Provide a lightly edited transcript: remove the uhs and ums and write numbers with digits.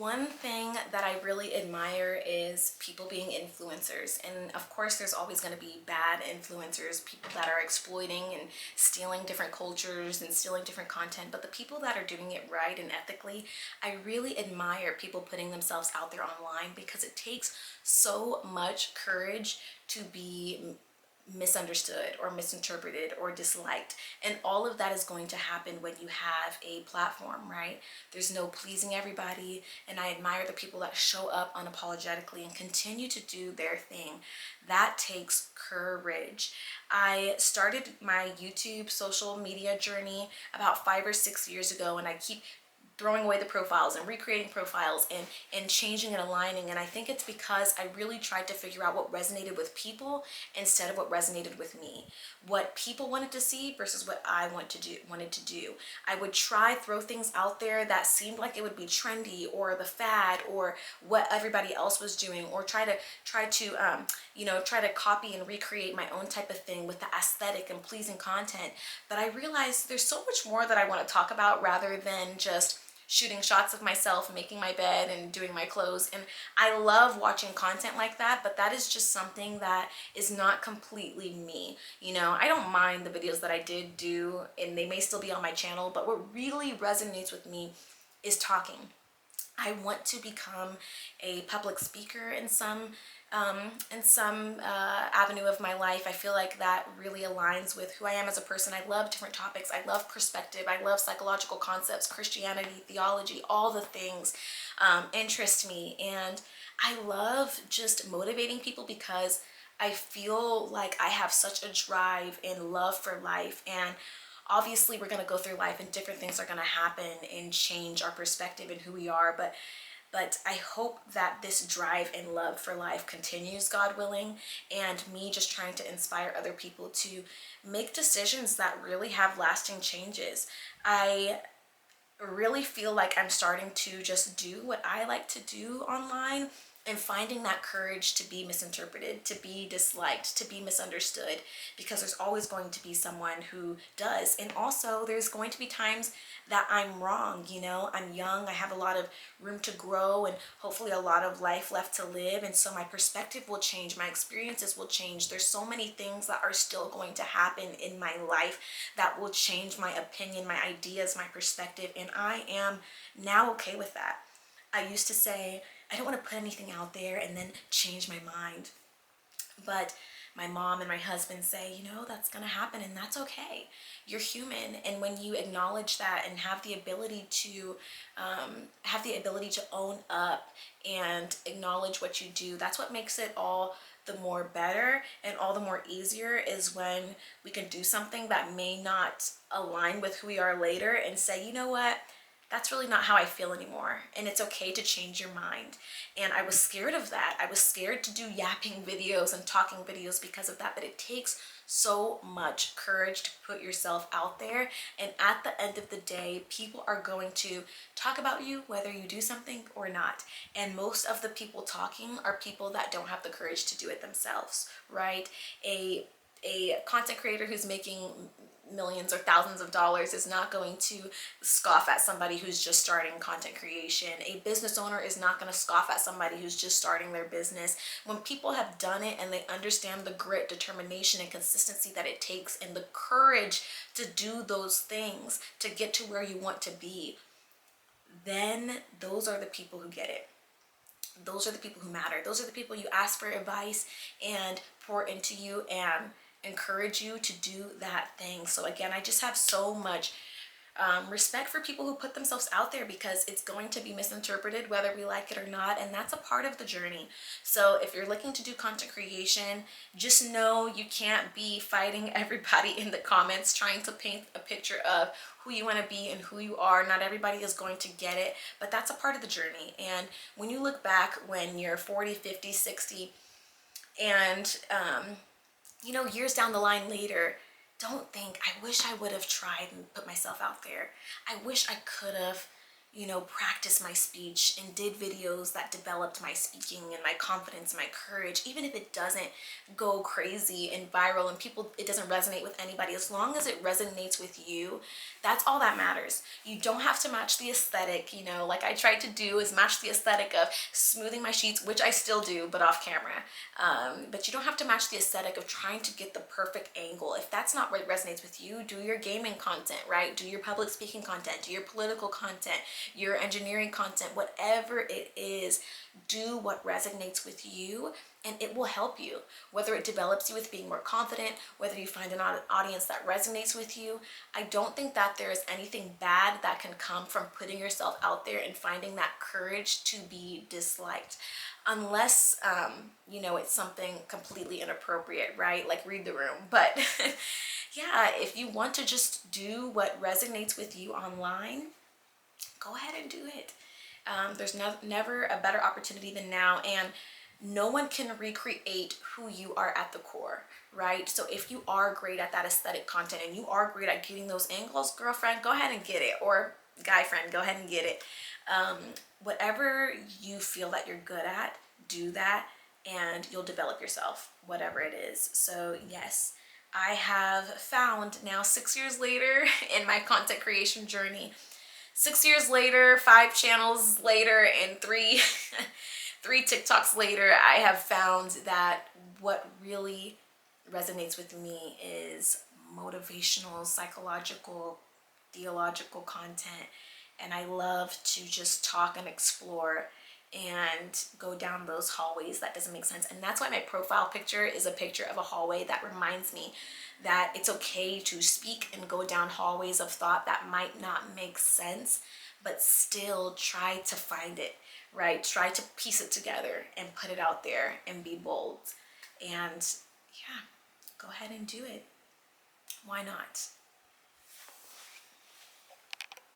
One thing that I really admire is people being influencers. And of course, there's always going to be bad influencers, people that are exploiting and stealing different cultures and stealing different content. But the people that are doing it right and ethically, I really admire people putting themselves out there online, because it takes so much courage to be misunderstood or misinterpreted or disliked, and all of that is going to happen when you have a platform, right? There's no pleasing everybody, and I admire the people that show up unapologetically and continue to do their thing. That takes courage. I started my YouTube social media journey about 5 or 6 years ago, and I keep throwing away the profiles and recreating profiles and changing and aligning. And I think it's because I really tried to figure out what resonated with people instead of what resonated with me, what people wanted to see versus what I wanted to do. I would throw things out there that seemed like it would be trendy or the fad or what everybody else was doing, or try to copy and recreate my own type of thing with the aesthetic and pleasing content. But I realized there's so much more that I want to talk about rather than just shooting shots of myself making my bed and doing my clothes. And I love watching content like that, but that is just something that is not completely me. I don't mind the videos that I did do, and they may still be on my channel, but what really resonates with me is talking. I want to become a public speaker in some avenue of my life. I feel like that really aligns with who I am as a person. I love different topics. I love perspective. I love psychological concepts, Christianity, theology, all the things interest me. And I love just motivating people because I feel like I have such a drive and love for life. And obviously we're going to go through life and different things are going to happen and change our perspective and who we are, but I hope that this drive and love for life continues, God willing, and me just trying to inspire other people to make decisions that really have lasting changes. I really feel like I'm starting to just do what I like to do online, and finding that courage to be misinterpreted, to be disliked, to be misunderstood, because there's always going to be someone who does. And also there's going to be times that I'm wrong. I'm young, I have a lot of room to grow and hopefully a lot of life left to live, and so my perspective will change, my experiences will change. There's so many things that are still going to happen in my life that will change my opinion, my ideas, my perspective, and I am now okay with that. I used to say, I don't want to put anything out there and then change my mind. But my mom and my husband say, that's going to happen, and that's okay. You're human. And when you acknowledge that and have the ability to own up and acknowledge what you do, that's what makes it all the more better and all the more easier, is when we can do something that may not align with who we are later and say, you know what? That's really not how I feel anymore. And it's okay to change your mind. And I was scared of that. I was scared to do yapping videos and talking videos because of that. But it takes so much courage to put yourself out there. And at the end of the day, people are going to talk about you whether you do something or not. And most of the people talking are people that don't have the courage to do it themselves, right? A content creator who's making millions or thousands of dollars is not going to scoff at somebody who's just starting content creation. A business owner is not going to scoff at somebody who's just starting their business. When people have done it and they understand the grit, determination, and consistency that it takes, and the courage to do those things to get to where you want to be, then those are the people who get it. Those are the people who matter. Those are the people you ask for advice and pour into you and encourage you to do that thing. So again, I just have so much respect for people who put themselves out there, because it's going to be misinterpreted whether we like it or not, and that's a part of the journey. So if you're looking to do content creation, just know you can't be fighting everybody in the comments trying to paint a picture of who you want to be and who you are. Not everybody is going to get it, but that's a part of the journey. And when you look back when you're 40, 50, 60, and years down the line later, don't think, I wish I would have tried and put myself out there. I wish I could have, practiced my speech and did videos that developed my speaking and my confidence, my courage, even if it doesn't go crazy and viral and it doesn't resonate with anybody, as long as it resonates with you, that's all that matters. You don't have to match the aesthetic, like I tried to do is match the aesthetic of smoothing my sheets, which I still do, but off camera. But you don't have to match the aesthetic of trying to get the perfect angle. If that's not what resonates with you, do your gaming content, right? Do your public speaking content, do your political content, your engineering content, whatever it is, do what resonates with you, and it will help you. Whether it develops you with being more confident, whether you find an audience that resonates with you, I don't think that there is anything bad that can come from putting yourself out there and finding that courage to be disliked. Unless, it's something completely inappropriate, right? Like read the room. But yeah, if you want to just do what resonates with you online, go ahead and do it. There's never a better opportunity than now, and no one can recreate who you are at the core, right? So if you are great at that aesthetic content and you are great at getting those angles, girlfriend, go ahead and get it, or guy friend, go ahead and get it. Whatever you feel that you're good at, do that, and you'll develop yourself, whatever it is. So yes, I have found now 6 years later in my content creation journey, 6 years later, 5 channels later, and three TikToks later, I have found that what really resonates with me is motivational, psychological, theological content. And I love to just talk and explore and go down those hallways that doesn't make sense. And that's why my profile picture is a picture of a hallway that reminds me that it's okay to speak and go down hallways of thought that might not make sense, but still try to find it, right? Try to piece it together and put it out there and be bold. And yeah, go ahead and do it. Why not?